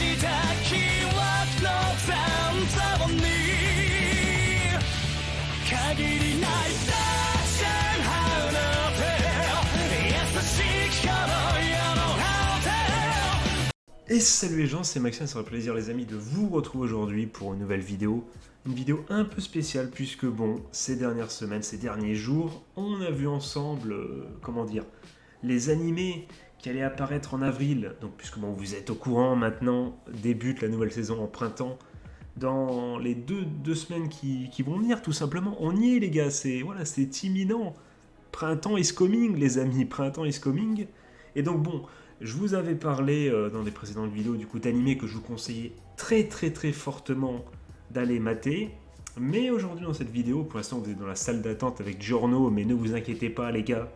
した記憶の残像に限りない大戦離れて優しき頃よの果て。 Et salut les gens, c'est Maxime, ça fait plaisir les amis de vous retrouver aujourd'hui pour une nouvelle vidéo. Une vidéo un peu spéciale puisque bon, ces dernières semaines, ces derniers jours, on a vu ensemble, les animés qui allaient apparaître en avril. Donc puisque bon, vous êtes au courant maintenant, débute la nouvelle saison en printemps. Dans les deux semaines qui vont venir tout simplement, on y est les gars, c'est imminent. Printemps is coming les amis, printemps is coming. Et donc bon, je vous avais parlé dans des précédentes vidéos du coup d'animés que je vous conseillais très fortement d'aller mater. Mais aujourd'hui dans cette vidéo, pour l'instant vous êtes dans la salle d'attente avec Giorno, mais ne vous inquiétez pas les gars,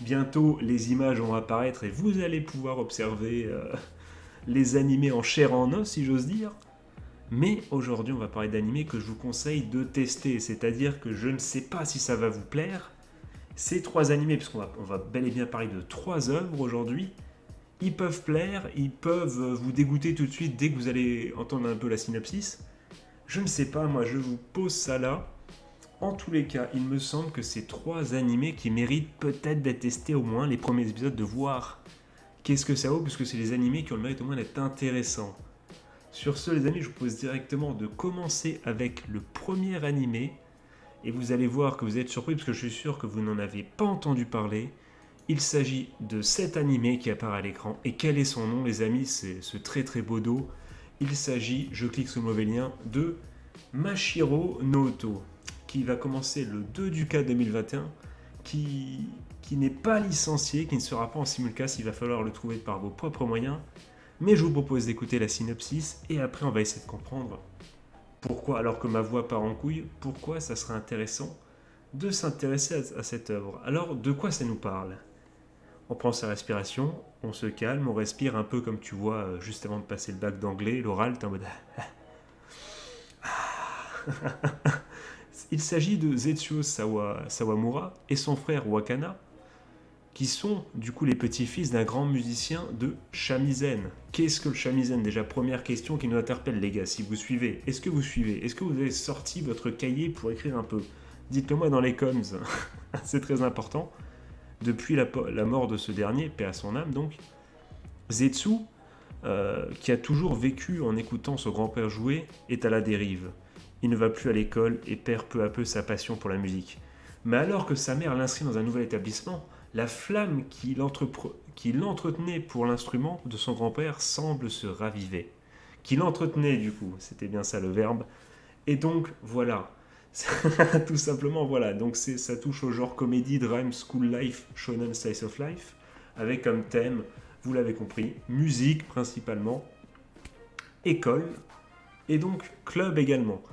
bientôt les images vont apparaître et vous allez pouvoir observer les animés en chair en os si j'ose dire. Mais aujourd'hui on va parler d'animés que je vous conseille de tester, c'est-à-dire que je ne sais pas si ça va vous plaire. Ces trois animés, puisqu'on va bel et bien parler de trois œuvres aujourd'hui, ils peuvent plaire, ils peuvent vous dégoûter tout de suite dès que vous allez entendre un peu la synopsis. Je ne sais pas, moi je vous pose ça là. En tous les cas, il me semble que ces trois animés qui méritent peut-être d'être testés au moins les premiers épisodes, de voir qu'est-ce que ça vaut, puisque c'est les animés qui ont le mérite au moins d'être intéressants. Sur ce les amis, je vous propose directement de commencer avec le premier animé. Et vous allez voir que vous êtes surpris, parce que je suis sûr que vous n'en avez pas entendu parler. Il s'agit de cet animé qui apparaît à l'écran. Et quel est son nom les amis? C'est ce très beau dos. Il s'agit, je clique sur le mauvais lien, de Mashiro no Oto, qui va commencer le 2 du 4 2021, qui n'est pas licencié, qui ne sera pas en simulcast, il va falloir le trouver par vos propres moyens. Mais je vous propose d'écouter la synopsis, et après on va essayer de comprendre pourquoi, alors que ma voix part en couille, pourquoi ça serait intéressant de s'intéresser à cette œuvre. Alors, de quoi ça nous parle? On prend sa respiration, on se calme, on respire un peu comme tu vois juste avant de passer le bac d'anglais, l'oral, t'es en mode... Il s'agit de Zetsuo Sawamura et son frère Wakana, qui sont du coup les petits-fils d'un grand musicien de shamisen. Qu'est-ce que le shamisen? Déjà, première question qui nous interpelle les gars, si vous suivez. Est-ce que vous suivez? Est-ce que vous avez sorti votre cahier pour écrire un peu? Dites-le moi dans les coms, c'est très important. Depuis la mort de ce dernier, paix à son âme donc, Zetsu, qui a toujours vécu en écoutant son grand-père jouer, est à la dérive. Il ne va plus à l'école et perd peu à peu sa passion pour la musique. Mais alors que sa mère l'inscrit dans un nouvel établissement, la flamme qui l'entretenait pour l'instrument de son grand-père semble se raviver. Qui l'entretenait du coup, c'était bien ça le verbe. Et donc voilà, tout simplement voilà, donc ça touche au genre comédie, drame, school life, shonen slice of life, avec comme thème, vous l'avez compris, musique principalement, école, et donc club également.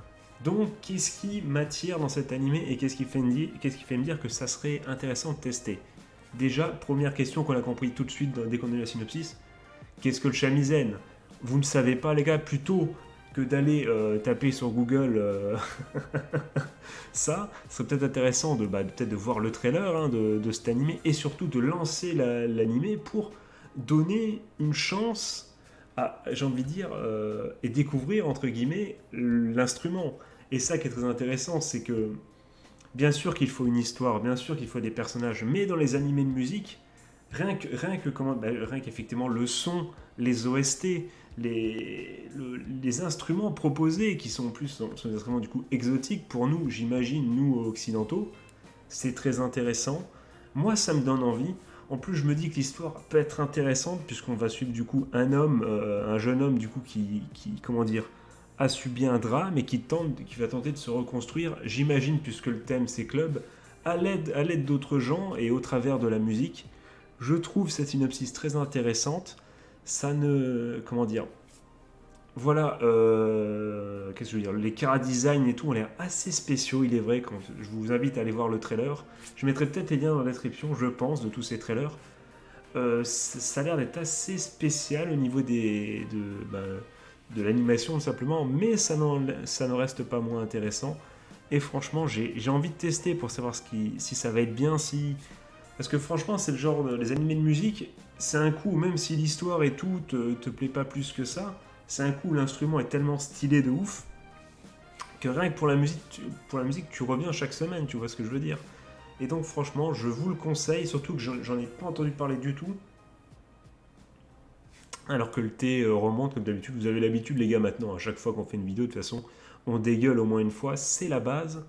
Donc qu'est-ce qui m'attire dans cet animé et qu'est-ce qui fait me dire que ça serait intéressant de tester? Déjà, première question qu'on a compris tout de suite dès qu'on a eu la synopsis, qu'est-ce que le shamisen? Vous ne savez pas les gars, plutôt que d'aller taper sur Google ça serait peut-être intéressant peut-être de voir le trailer de cet animé et surtout de lancer l'animé pour donner une chance à, j'ai envie de dire, et découvrir entre guillemets l'instrument. Et ça qui est très intéressant, c'est que bien sûr qu'il faut une histoire, bien sûr qu'il faut des personnages, mais dans les animés de musique, rien qu'effectivement le son, les OST, les instruments proposés, qui sont des instruments du coup exotiques pour nous, j'imagine, nous occidentaux, c'est très intéressant. Moi, ça me donne envie. En plus, je me dis que l'histoire peut être intéressante, puisqu'on va suivre du coup un jeune homme du coup qui a subi un drame et qui va tenter de se reconstruire, j'imagine, puisque le thème c'est club, à l'aide d'autres gens et au travers de la musique. Je trouve cette synopsis très intéressante. Voilà, qu'est-ce que je veux dire, les chara-design et tout ont l'air assez spéciaux, il est vrai, je vous invite à aller voir le trailer. Je mettrai peut-être les liens dans la description, je pense, de tous ces trailers. Ça a l'air d'être assez spécial au niveau de l'animation, tout simplement, mais ça ne reste pas moins intéressant. Et franchement, j'ai envie de tester pour savoir si ça va être bien, Parce que franchement, c'est le genre, les animés de musique, c'est un coup, même si l'histoire et tout te plaît pas plus que ça, c'est un coup où l'instrument est tellement stylé de ouf que rien que pour la musique, tu reviens chaque semaine, tu vois ce que je veux dire. Et donc franchement, je vous le conseille, surtout que j'en ai pas entendu parler du tout. Alors que le thé remonte, comme d'habitude, vous avez l'habitude les gars maintenant, à chaque fois qu'on fait une vidéo, de toute façon, on dégueule au moins une fois, c'est la base.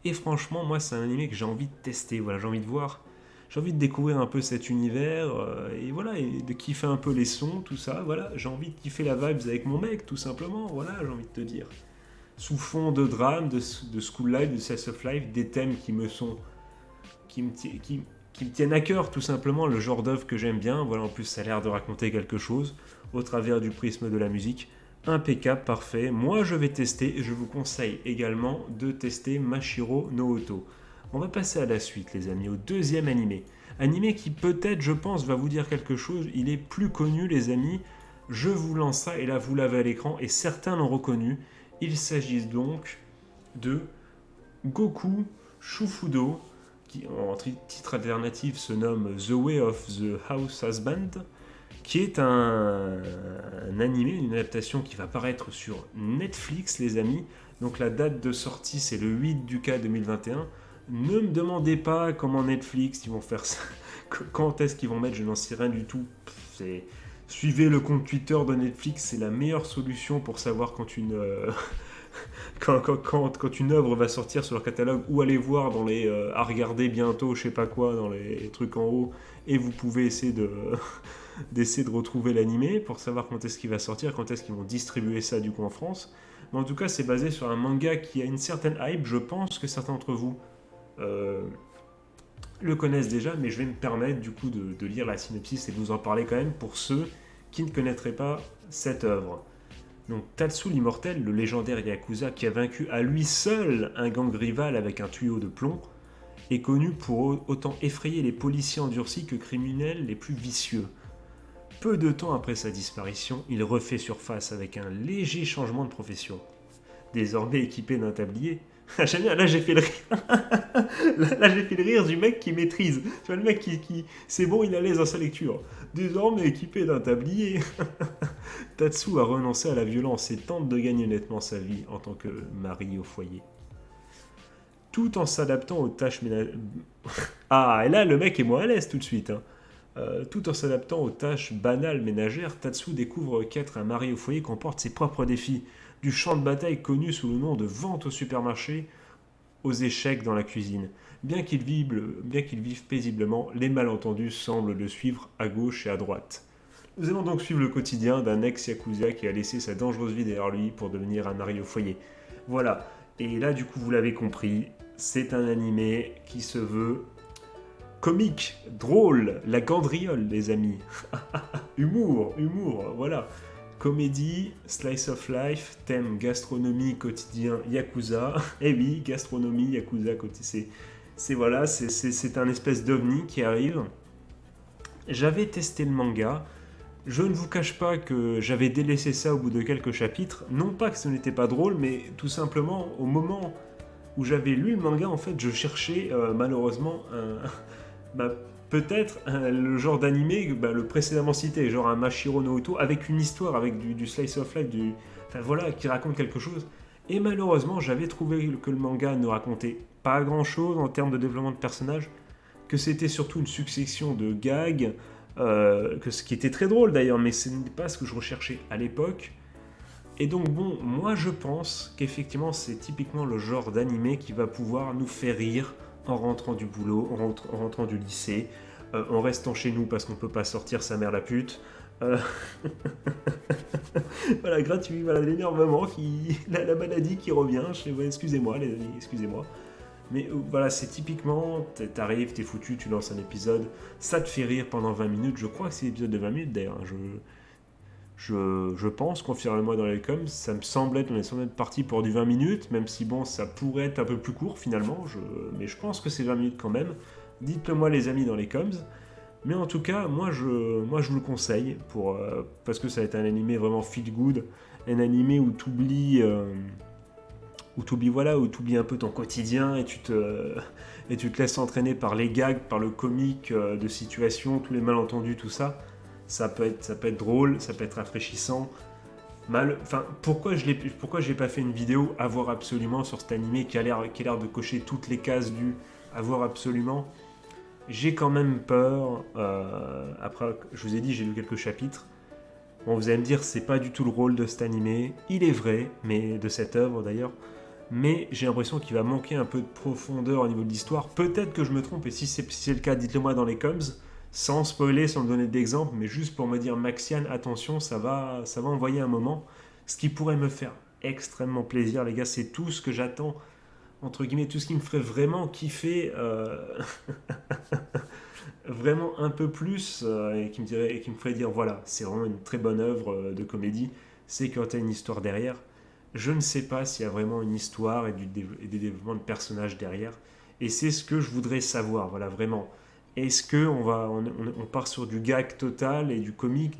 Et franchement, moi c'est un animé que j'ai envie de tester, voilà, j'ai envie de voir, j'ai envie de découvrir un peu cet univers, et voilà, et de kiffer un peu les sons, tout ça, voilà, j'ai envie de kiffer la vibes avec mon mec, tout simplement, voilà, j'ai envie de te dire. Sous fond de drame, de school life, de slice of life, des thèmes qui me tiennent à cœur, tout simplement, le genre d'œuvre que j'aime bien. Voilà, en plus, ça a l'air de raconter quelque chose au travers du prisme de la musique. Impeccable, parfait. Moi, je vais tester et je vous conseille également de tester Mashiro no Oto. On va passer à la suite, les amis, au deuxième animé. Animé qui peut-être, je pense, va vous dire quelque chose. Il est plus connu, les amis. Je vous lance ça et là, vous l'avez à l'écran et certains l'ont reconnu. Il s'agit donc de Goku Shufudo, qui en titre alternatif se nomme The Way of the House Husband, qui est un animé, une adaptation qui va paraître sur Netflix, les amis. Donc la date de sortie, c'est le 8 du K 2021. Ne me demandez pas comment Netflix ils vont faire ça, quand est-ce qu'ils vont mettre, je n'en sais rien du tout. Suivez le compte Twitter de Netflix, c'est la meilleure solution pour savoir quand quand une œuvre va sortir sur leur catalogue, ou aller voir dans les à regarder bientôt, je sais pas quoi, dans les trucs en haut, et vous pouvez essayer d'essayer de retrouver l'animé pour savoir quand est-ce qu'il va sortir, quand est-ce qu'ils vont distribuer ça du coup en France. Mais en tout cas, c'est basé sur un manga qui a une certaine hype. Je pense que certains d'entre vous le connaissent déjà, mais je vais me permettre du coup de lire la synopsis et de vous en parler quand même pour ceux qui ne connaîtraient pas cette œuvre. Donc Tatsu l'immortel, le légendaire Yakuza qui a vaincu à lui seul un gang rival avec un tuyau de plomb, est connu pour autant effrayer les policiers endurcis que criminels les plus vicieux. Peu de temps après sa disparition, il refait surface avec un léger changement de profession. Désormais équipé d'un tablier, j'aime bien, là j'ai fait le rire. Là j'ai fait le rire du mec qui maîtrise. Tu vois le mec qui c'est bon, il est à l'aise dans sa lecture. Désormais équipé d'un tablier, Tatsu a renoncé à la violence et tente de gagner nettement sa vie en tant que mari au foyer. Tout en s'adaptant aux tâches ménagères. Ah, et là le mec est moins à l'aise tout de suite. Tout en s'adaptant aux tâches banales ménagères, Tatsu découvre qu'être un mari au foyer comporte ses propres défis. Du champ de bataille connu sous le nom de vente au supermarché aux échecs dans la cuisine. Bien qu'il vive paisiblement, les malentendus semblent le suivre à gauche et à droite. Nous allons donc suivre le quotidien d'un ex-yakuza qui a laissé sa dangereuse vie derrière lui pour devenir un mari au foyer. Voilà, et là du coup vous l'avez compris, c'est un animé qui se veut comique, drôle, la gandriole les amis. humour, voilà. Comédie, slice of life, thème gastronomie, quotidien, yakuza. Eh oui, gastronomie, yakuza, c'est un espèce d'ovni qui arrive. J'avais testé le manga. Je ne vous cache pas que j'avais délaissé ça au bout de quelques chapitres. Non pas que ce n'était pas drôle, mais tout simplement, au moment où j'avais lu le manga, en fait, je cherchais malheureusement peut-être le genre d'animé, le précédemment cité, genre un Mashiro no Oto, avec une histoire, avec du slice of life, qui raconte quelque chose. Et malheureusement, j'avais trouvé que le manga ne racontait pas grand-chose en termes de développement de personnages, que c'était surtout une succession de gags, ce qui était très drôle d'ailleurs, mais ce n'est pas ce que je recherchais à l'époque. Et donc bon, moi je pense qu'effectivement c'est typiquement le genre d'animé qui va pouvoir nous faire rire en rentrant du boulot, en rentrant du lycée, en restant chez nous parce qu'on peut pas sortir, sa mère la pute. Voilà, gratuit, voilà, l'énervement, la maladie qui revient. Excusez-moi les amis, excusez-moi. Mais voilà, c'est typiquement, t'arrives, t'es foutu, tu lances un épisode, ça te fait rire pendant 20 minutes. Je crois que c'est l'épisode de 20 minutes d'ailleurs. Je pense, confirmez-moi dans les coms, ça me semble être, on est semblé être parti pour du 20 minutes, même si bon, ça pourrait être un peu plus court finalement, mais je pense que c'est 20 minutes quand même. Dites-le moi les amis dans les coms. Mais en tout cas, moi je vous le conseille, parce que ça va être un animé vraiment feel good, un animé où t'oublies un peu ton quotidien et tu te laisses entraîner par les gags, par le comique de situation, tous les malentendus, tout ça. Ça peut être drôle, ça peut être rafraîchissant. Enfin, pourquoi j'ai pas fait une vidéo à voir absolument sur cet animé qui a l'air de cocher toutes les cases du à voir absolument. J'ai quand même peur. Après, je vous ai dit, j'ai lu quelques chapitres. Bon, vous allez me dire, c'est pas du tout le rôle de cet animé. Il est vrai, mais de cette œuvre d'ailleurs. Mais j'ai l'impression qu'il va manquer un peu de profondeur au niveau de l'histoire. Peut-être que je me trompe, et si c'est le cas, dites-le moi dans les coms, sans spoiler, sans me donner d'exemple, mais juste pour me dire, Maxian, attention, ça va envoyer un moment. Ce qui pourrait me faire extrêmement plaisir, les gars, c'est tout ce que j'attends, entre guillemets, tout ce qui me ferait vraiment kiffer, vraiment un peu plus, et qui me ferait dire, voilà, c'est vraiment une très bonne œuvre de comédie, c'est quand tu as une histoire derrière. Je ne sais pas s'il y a vraiment une histoire et des développements de personnages derrière. Et c'est ce que je voudrais savoir, voilà, vraiment. Est-ce qu'on part sur du gag total et du comique,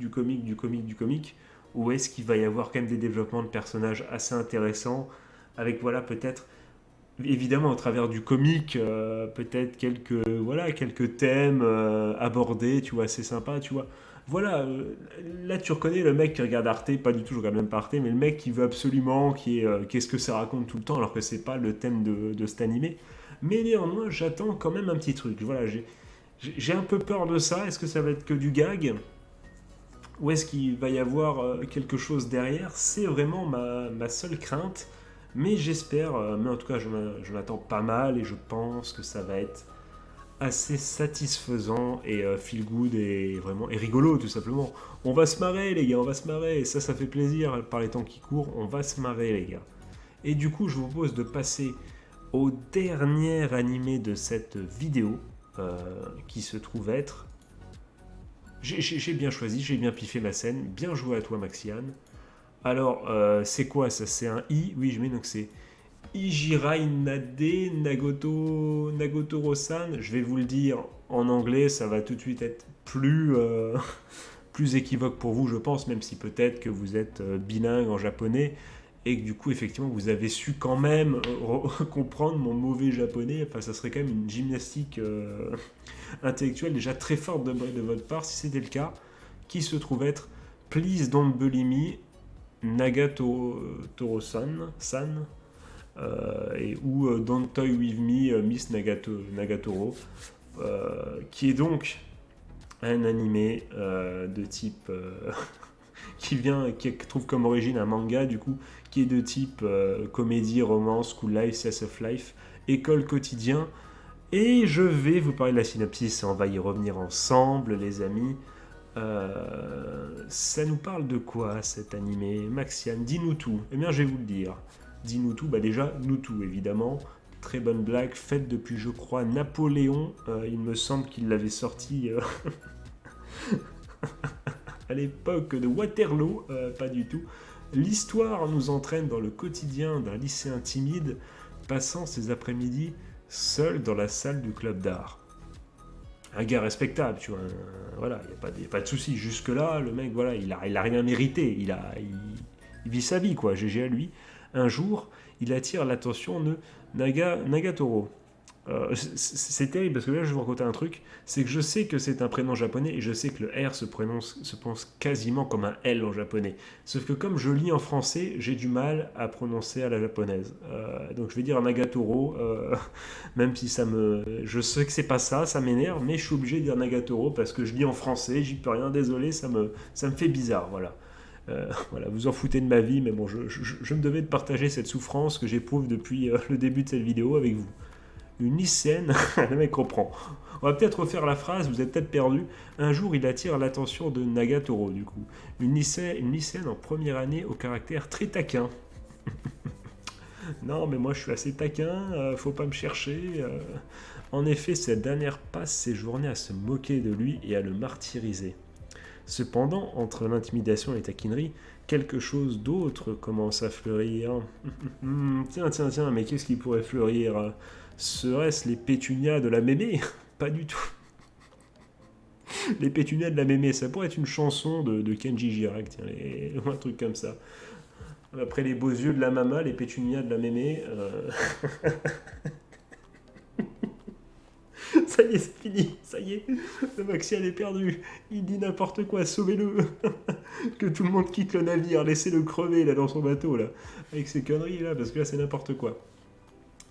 ou est-ce qu'il va y avoir quand même des développements de personnages assez intéressants, avec, voilà, peut-être, évidemment, au travers du comique, peut-être quelques thèmes abordés, tu vois, assez sympas, tu vois. Voilà, là tu reconnais le mec qui regarde Arte, pas du tout, je regarde même pas Arte, mais le mec qui veut absolument, qu'est-ce que ça raconte tout le temps, alors que c'est pas le thème de cet animé. Mais néanmoins, j'attends quand même un petit truc. Voilà, j'ai un peu peur de ça. Est-ce que ça va être que du gag? Ou est-ce qu'il va y avoir quelque chose derrière? C'est vraiment ma seule crainte. Mais j'espère, mais en tout cas, je m'attends pas mal et je pense que ça va être assez satisfaisant et feel good et vraiment et rigolo tout simplement. On va se marrer les gars, on va se marrer. Et ça fait plaisir par les temps qui courent. On va se marrer les gars. Et du coup, je vous propose de passer au dernier animé de cette vidéo qui se trouve être. J'ai bien choisi, j'ai bien piffé ma scène. Bien joué à toi, Maxian. Alors, c'est quoi ça? C'est un I? Oui, je mets donc c'est Ijirai Nade Nagotoro-san. Je vais vous le dire en anglais, ça va tout de suite être plus équivoque pour vous, je pense, même si peut-être que vous êtes bilingue en japonais et que du coup, effectivement, vous avez su quand même comprendre mon mauvais japonais. Enfin, ça serait quand même une gymnastique intellectuelle déjà très forte de votre part, si c'était le cas, qui se trouve être Please Don't Bully Me Nagatoro-san, ou Don't Toy With Me Miss Nagatoro, qui est donc un animé de type qui trouve comme origine un manga du coup qui est de type comédie, romance, school life, slice of life, école quotidien. Et je vais vous parler de la synopsis et on va y revenir ensemble, les amis. Ça nous parle de quoi cet animé? Maxian, dis-nous tout. Eh bien, je vais vous le dire. Dis-nous tout, bah déjà, nous tout, évidemment. Très bonne blague, faite depuis, je crois, Napoléon. Il me semble qu'il l'avait sorti à l'époque de Waterloo, pas du tout. L'histoire nous entraîne dans le quotidien d'un lycéen timide, passant ses après-midi seul dans la salle du club d'art. Un gars respectable, tu vois. Voilà, il n'y a pas de souci. Jusque-là, le mec, voilà, il a rien mérité. Il vit sa vie, quoi. GG à lui. Un jour, il attire l'attention de Nagatoro. C'est terrible parce que là, je vais vous raconter un truc. C'est que je sais que c'est un prénom japonais et je sais que le R se prononce quasiment comme un L en japonais. Sauf que comme je lis en français, j'ai du mal à prononcer à la japonaise. Donc je vais dire Nagatoro, même si je sais que c'est pas ça, ça m'énerve, mais je suis obligé de dire Nagatoro parce que je lis en français, j'y peux rien, désolé, ça me fait bizarre, voilà. Voilà, vous en foutez de ma vie, mais bon, je me devais de partager cette souffrance que j'éprouve depuis le début de cette vidéo avec vous. Une lycéenne, le mec reprend. On va peut-être refaire la phrase, vous êtes peut-être perdu. Un jour, il attire l'attention de Nagatoro, du coup. Une lycéenne en première année au caractère très taquin. Non, mais moi je suis assez taquin, faut pas me chercher. En effet, cette dernière passe ses journées à se moquer de lui et à le martyriser. Cependant, entre l'intimidation et la taquinerie, quelque chose d'autre commence à fleurir. Tiens, mais qu'est-ce qui pourrait fleurir? Serait-ce les pétunias de la mémé? Pas du tout. Les pétunias de la mémé, ça pourrait être une chanson de Kenji Girac, tiens, un truc comme ça. Après les beaux yeux de la mama, les pétunias de la mémé. Ça y est, c'est fini, ça y est, le Maxial est perdu, il dit n'importe quoi, sauvez-le. Que tout le monde quitte le navire, laissez-le crever là dans son bateau là, avec ces conneries là, parce que là c'est n'importe quoi.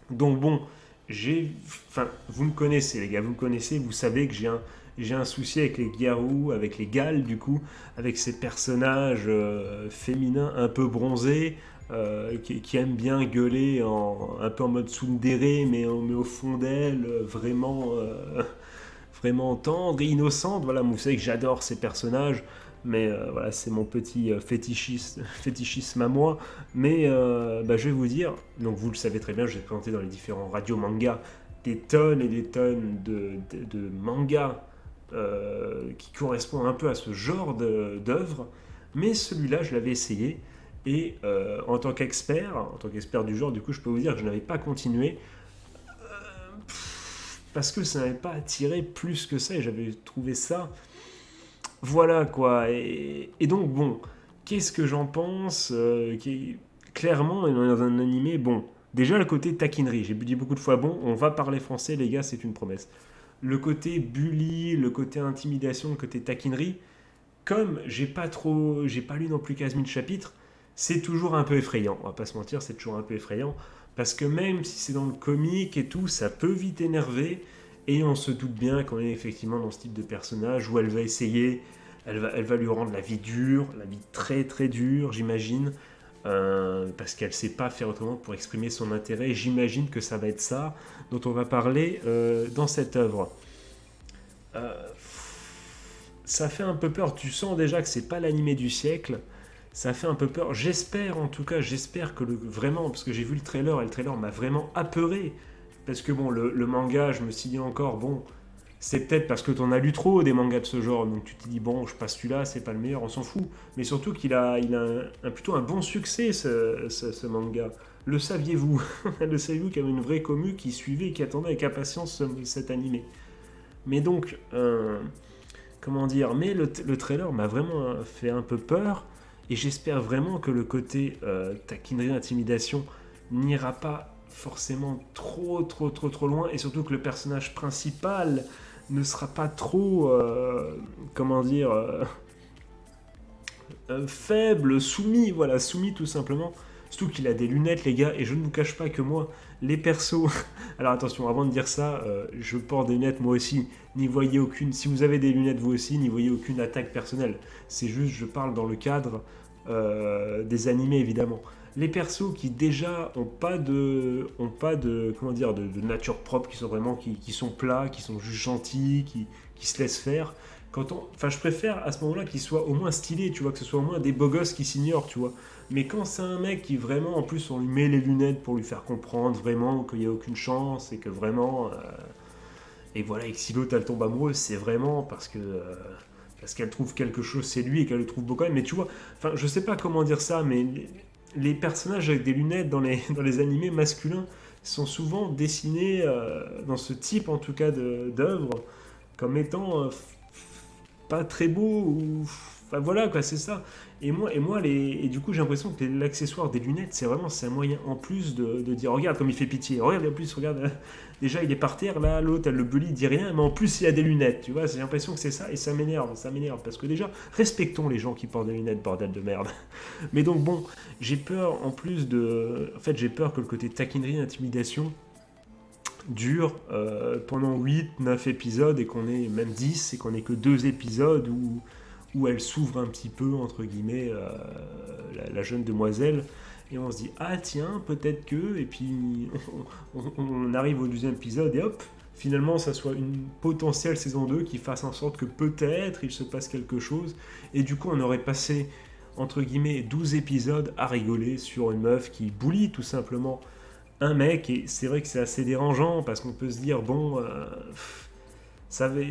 Donc bon, enfin, vous me connaissez les gars, vous me connaissez, vous savez que j'ai un souci avec les Garous, avec les Gals du coup, avec ces personnages féminins un peu bronzés, qui aiment bien gueuler un peu en mode tsundere, mais au fond d'elle, vraiment tendre et innocente. Voilà, vous savez que j'adore ces personnages, mais voilà, c'est mon petit fétichisme à moi. Mais je vais vous dire, donc vous le savez très bien, je vais présenter dans les différents radios manga des tonnes et des tonnes de mangas qui correspondent un peu à ce genre d'œuvre. Mais celui-là, je l'avais essayé. Et en tant qu'expert du genre, du coup, je peux vous dire que je n'avais pas continué parce que ça n'avait pas attiré plus que ça et j'avais trouvé ça. Voilà quoi. Et donc, bon, qu'est-ce que j'en pense clairement, dans un animé, bon, déjà le côté taquinerie, j'ai dit beaucoup de fois, bon, on va parler français, les gars, c'est une promesse. Le côté bully, le côté intimidation, le côté taquinerie, comme j'ai pas lu non plus 15 000 chapitres, c'est toujours un peu effrayant. On va pas se mentir, c'est toujours un peu effrayant. Parce que même si c'est dans le comique et tout, ça peut vite énerver. Et on se doute bien qu'on est effectivement dans ce type de personnage où elle va essayer, elle va lui rendre la vie dure, la vie très très dure, j'imagine. Parce qu'elle sait pas faire autrement pour exprimer son intérêt. J'imagine que ça va être ça dont on va parler dans cette œuvre. Ça fait un peu peur. Tu sens déjà que c'est pas l'animé du siècle. Ça fait un peu peur. J'espère que vraiment, parce que j'ai vu le trailer et le trailer m'a vraiment apeuré. Parce que bon, le manga, je me suis dit encore, bon, c'est peut-être parce que t'en as lu trop des mangas de ce genre, donc tu te dis, bon, je passe celui-là, c'est pas le meilleur, on s'en fout. Mais surtout qu'il a plutôt un bon succès, ce manga. Le saviez-vous? Le saviez-vous qu'il y avait une vraie commu qui suivait et qui attendait avec impatience cet animé? Mais donc, comment dire, mais le trailer m'a vraiment fait un peu peur. Et j'espère vraiment que le côté taquinerie, intimidation n'ira pas forcément trop loin. Et surtout que le personnage principal ne sera pas trop, faible, soumis. Voilà, soumis tout simplement. Surtout qu'il a des lunettes, les gars. Et je ne vous cache pas que moi, les persos... Alors attention, avant de dire ça, je porte des lunettes moi aussi. N'y voyez aucune... Si vous avez des lunettes vous aussi, n'y voyez aucune attaque personnelle. C'est juste, je parle dans le cadre des animés évidemment. Les persos qui déjà ont pas de nature propre, qui sont vraiment qui sont plats, qui sont juste gentils, qui se laissent faire. Je préfère à ce moment-là qu'ils soient au moins stylés, tu vois, que ce soit au moins des beaux gosses qui s'ignorent, tu vois. Mais quand c'est un mec qui vraiment, en plus, on lui met les lunettes pour lui faire comprendre vraiment qu'il n'y a aucune chance et que vraiment, et voilà, et que si l'autre elle tombe amoureuse, c'est vraiment parce qu'elle trouve quelque chose, c'est lui et qu'elle le trouve beau quand même. Mais tu vois, enfin, je sais pas comment dire ça, mais les personnages avec des lunettes dans les animés masculins sont souvent dessinés dans ce type en tout cas d'œuvre comme étant pas très beau ou enfin voilà quoi, c'est ça. Et du coup j'ai l'impression que l'accessoire des lunettes c'est un moyen en plus de dire regarde comme il fait pitié, regarde en plus, regarde déjà il est par terre là, l'autre elle le bully, il dit rien, mais en plus il a des lunettes, tu vois, j'ai l'impression que c'est ça et ça m'énerve parce que déjà respectons les gens qui portent des lunettes, bordel de merde. Mais donc bon, j'ai peur j'ai peur que le côté taquinerie, intimidation dure pendant 8-9 épisodes et qu'on ait même 10 et qu'on ait que 2 épisodes où elle s'ouvre un petit peu, entre guillemets, la jeune demoiselle, et on se dit, ah tiens, peut-être que, et puis on arrive au 2e épisode, et hop, finalement ça soit une potentielle saison 2 qui fasse en sorte que peut-être il se passe quelque chose, et du coup on aurait passé, entre guillemets, 12 épisodes à rigoler sur une meuf qui bully tout simplement un mec, et c'est vrai que c'est assez dérangeant, parce qu'on peut se dire, bon...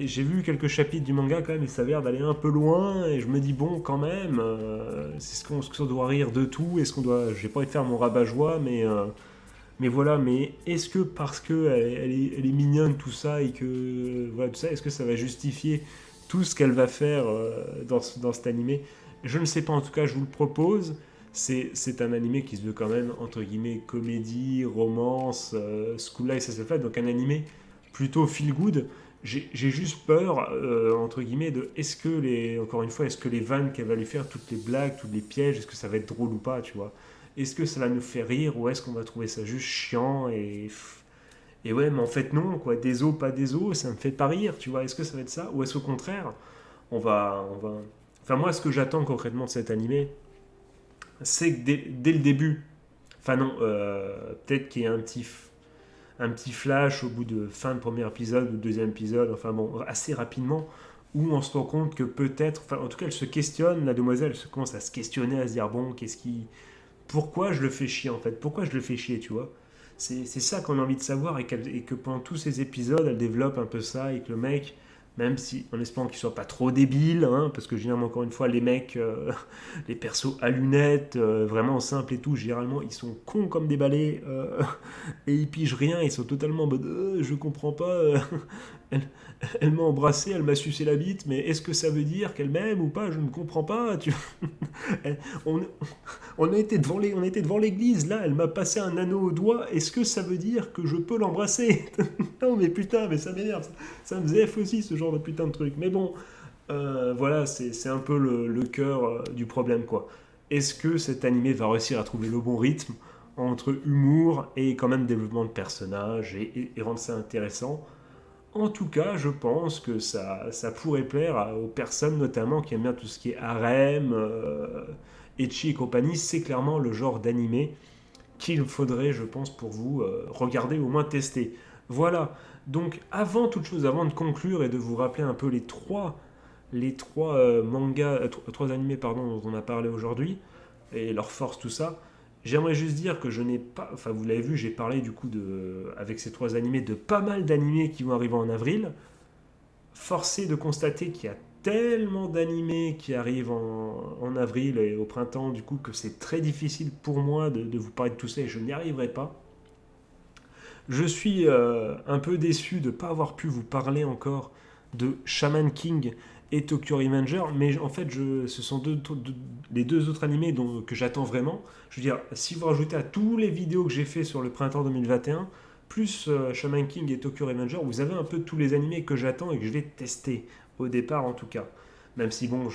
j'ai vu quelques chapitres du manga quand même, et ça avait l'air d'aller un peu loin, et je me dis bon quand même, est-ce qu'on doit rire de tout, j'ai pas envie de faire mon rabat-joie, mais voilà, mais est-ce que parce que elle est mignonne tout ça et que voilà tout ça, est-ce que ça va justifier tout ce qu'elle va faire dans cet animé? Je ne sais pas, en tout cas je vous le propose. C'est un animé qui se veut quand même entre guillemets comédie, romance, school life, ça se fait, donc un animé plutôt feel good. J'ai juste peur, entre guillemets, de encore une fois, est-ce que les vannes qu'elle va lui faire, toutes les blagues, tous les pièges, est-ce que ça va être drôle ou pas, tu vois? Est-ce que ça va nous faire rire ou est-ce qu'on va trouver ça juste chiant et ouais, mais en fait non, quoi, des os, pas des os, ça me fait pas rire, tu vois? Est-ce que ça va être ça? Ou est-ce au contraire, on va... Enfin moi, ce que j'attends concrètement de cet animé, c'est que dès le début, enfin non, peut-être qu'il y ait un petit flash au bout de fin de premier épisode ou deuxième épisode, enfin bon, assez rapidement, où on se rend compte que peut-être, enfin en tout cas elle se questionne, la demoiselle se commence à se questionner, à se dire bon, pourquoi je le fais chier en fait, pourquoi je le fais chier, tu vois. C'est ça qu'on a envie de savoir et que pendant tous ces épisodes, elle développe un peu ça et que le mec, même si en espérant qu'il soit pas trop débile, hein, parce que généralement encore une fois les mecs, les persos à lunettes, vraiment simples et tout, généralement ils sont cons comme des balais et ils pigent rien, ils sont totalement en mode je comprends pas, elle, elle m'a embrassé, elle m'a sucé la bite, mais est-ce que ça veut dire qu'elle m'aime ou pas? Je ne comprends pas. On, on était devant l'église, là, elle m'a passé un anneau au doigt, est-ce que ça veut dire que je peux l'embrasser? Non mais putain, mais ça m'énerve, ça me zèffe aussi ce genre de putain de truc. Mais bon, voilà, c'est un peu le cœur du problème, quoi. Est-ce que cet animé va réussir à trouver le bon rythme entre humour et quand même développement de personnages et rendre ça intéressant? En tout cas, je pense que ça pourrait plaire aux personnes notamment qui aiment bien tout ce qui est harem, ecchi et compagnie. C'est clairement le genre d'animé qu'il faudrait, je pense, pour vous regarder ou au moins tester. Voilà. Donc, avant toute chose, avant de conclure et de vous rappeler un peu les trois mangas, trois animés pardon, dont on a parlé aujourd'hui et leur force, tout ça. J'aimerais juste dire que je n'ai pas, enfin vous l'avez vu, j'ai parlé du coup avec ces trois animés de pas mal d'animés qui vont arriver en avril. Forcé de constater qu'il y a tellement d'animés qui arrivent en avril et au printemps du coup que c'est très difficile pour moi de vous parler de tout ça et je n'y arriverai pas. Je suis un peu déçu de ne pas avoir pu vous parler encore de Shaman King et Tokyo Revenger, mais en fait, ce sont les deux autres animés que j'attends vraiment. Je veux dire, si vous rajoutez à tous les vidéos que j'ai fait sur le printemps 2021, plus Shaman King et Tokyo Revenger, vous avez un peu tous les animés que j'attends et que je vais tester, au départ en tout cas. Même si, bon,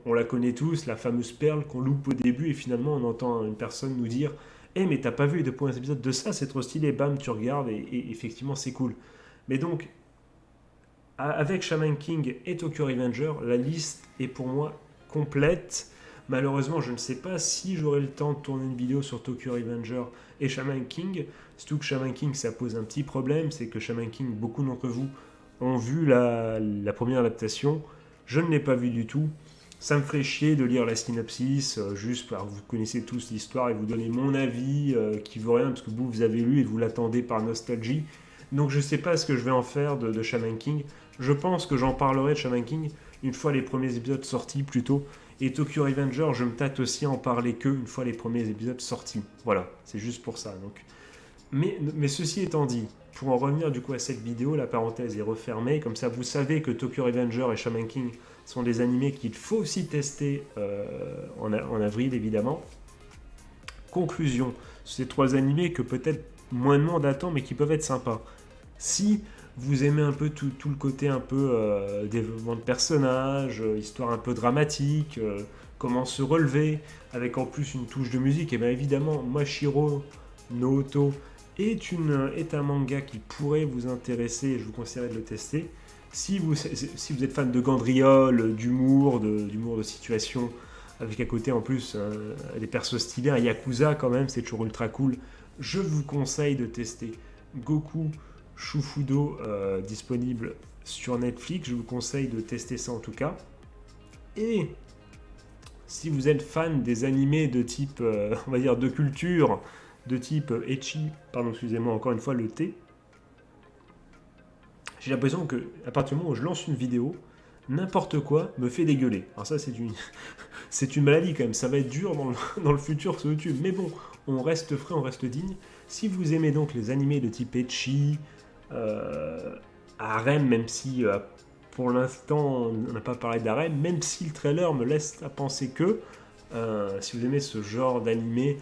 on la connaît tous, la fameuse perle qu'on loupe au début et finalement on entend une personne nous dire mais t'as pas vu les deux premiers épisodes de ça, c'est trop stylé, bam, tu regardes et effectivement c'est cool. Mais donc, avec Shaman King et Tokyo Revenger, la liste est pour moi complète. Malheureusement, je ne sais pas si j'aurai le temps de tourner une vidéo sur Tokyo Revenger et Shaman King. Surtout que Shaman King, ça pose un petit problème, c'est que Shaman King, beaucoup d'entre vous ont vu la première adaptation. Je ne l'ai pas vu du tout. Ça me ferait chier de lire la synopsis, juste parce que vous connaissez tous l'histoire et vous donner mon avis qui vaut rien parce que vous avez lu et vous l'attendez par nostalgie. Donc je ne sais pas ce que je vais en faire de Shaman King. Je pense que j'en parlerai de Shaman King une fois les premiers épisodes sortis plutôt. Et Tokyo Revenger, je me tâte aussi à en parler une fois les premiers épisodes sortis. Voilà, c'est juste pour ça. Donc. Mais ceci étant dit, pour en revenir du coup à cette vidéo, la parenthèse est refermée. Comme ça, vous savez que Tokyo Revenger et Shaman King sont des animés qu'il faut aussi tester en avril, évidemment. Conclusion, ces trois animés que peut-être moins de monde attend, mais qui peuvent être sympas. Si vous aimez un peu tout le côté un peu développement de personnages, histoire un peu dramatique, comment se relever, avec en plus une touche de musique, et bien évidemment, Mashiro no Oto est un manga qui pourrait vous intéresser et je vous conseillerais de le tester. Si vous êtes fan de Gandriole, d'humour, de situation, avec à côté en plus des persos stylés, un Yakuza quand même, c'est toujours ultra cool, je vous conseille de tester Goku Shufudo disponible sur Netflix, je vous conseille de tester ça en tout cas. Et si vous êtes fan des animés de type, on va dire de culture, de type ecchi, pardon, excusez-moi encore une fois le T, j'ai l'impression que à partir du moment où je lance une vidéo, n'importe quoi me fait dégueuler. Alors ça c'est une maladie quand même, ça va être dur dans le futur sur YouTube, mais bon, on reste frais, on reste digne. Si vous aimez donc les animés de type ecchi, harem, même si pour l'instant on n'a pas parlé d'harem, même si le trailer me laisse à penser que si vous aimez ce genre d'animé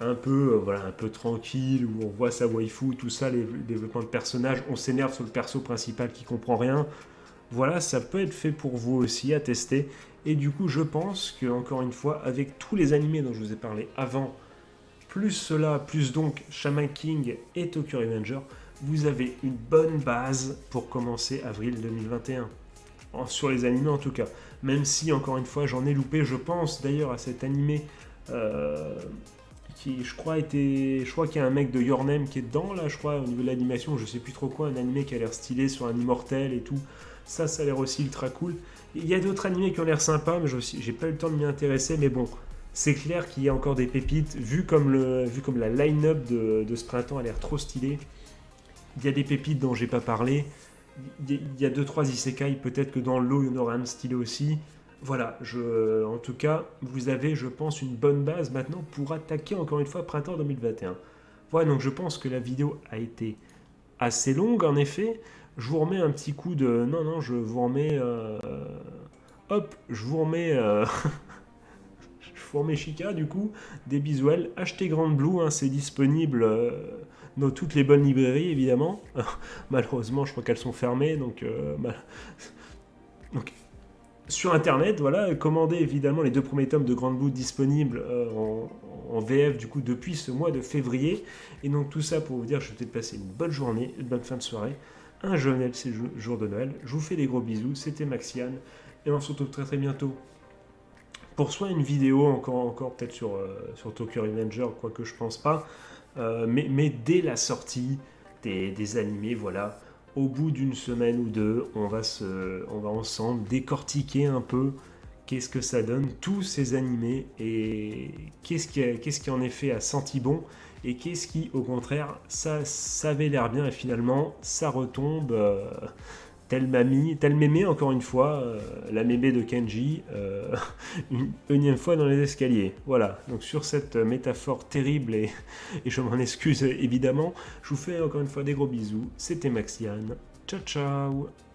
voilà, un peu tranquille, où on voit sa waifu, tout ça, les développements de personnages, on s'énerve sur le perso principal qui comprend rien. Voilà, ça peut être fait pour vous aussi, à tester. Et du coup, je pense que, encore une fois, avec tous les animés dont je vous ai parlé avant, plus cela, plus donc Shaman King et Tokyo Revenger, vous avez une bonne base pour commencer avril 2021. Sur les animés en tout cas. Même si, encore une fois, j'en ai loupé, je pense d'ailleurs à cet animé qui, je crois qu'il y a un mec de Your Name qui est dedans, là, je crois, au niveau de l'animation, je sais plus trop quoi, un animé qui a l'air stylé sur un immortel et tout. Ça a l'air aussi ultra cool. Il y a d'autres animés qui ont l'air sympas, mais j'ai pas eu le temps de m'y intéresser, mais bon, c'est clair qu'il y a encore des pépites, vu comme la line-up de ce printemps a l'air trop stylée. Il y a des pépites dont j'ai pas parlé. Il y a 2-3 isekai, peut-être que dans l'eau, il y en aura un stylé aussi. Voilà, en tout cas, vous avez, je pense, une bonne base maintenant pour attaquer encore une fois printemps 2021. Voilà, donc je pense que la vidéo a été assez longue, en effet. Je vous remets un petit coup de... Non, je vous remets... Hop, je vous remets... je vous remets Chica, du coup. Des visuels. Achetez Grand Blue, hein, c'est disponible dans toutes les bonnes librairies, évidemment. Malheureusement, je crois qu'elles sont fermées, donc... Donc, sur internet, voilà, commandez évidemment les 2 premiers tomes de Grand Blue disponibles en VF du coup depuis ce mois de février. Et donc tout ça pour vous dire, je vais peut-être passer une bonne journée, une bonne fin de soirée, un journal ces jours de Noël. Je vous fais des gros bisous, c'était Maxian, et on se retrouve très très bientôt pour soit une vidéo encore peut-être sur Tokyo Revenger, quoique je pense pas, mais dès la sortie des animés, voilà. Au bout d'une semaine ou deux, on va ensemble décortiquer un peu qu'est-ce que ça donne, tous ces animés, et qu'est-ce qui en effet a senti bon, et qu'est-ce qui, au contraire, ça avait l'air bien, et finalement, ça retombe tel mémé, encore une fois, la mémé de Kenji, une énième fois dans les escaliers. Voilà, donc sur cette métaphore terrible, et je m'en excuse évidemment, je vous fais encore une fois des gros bisous, c'était Maxian, ciao ciao.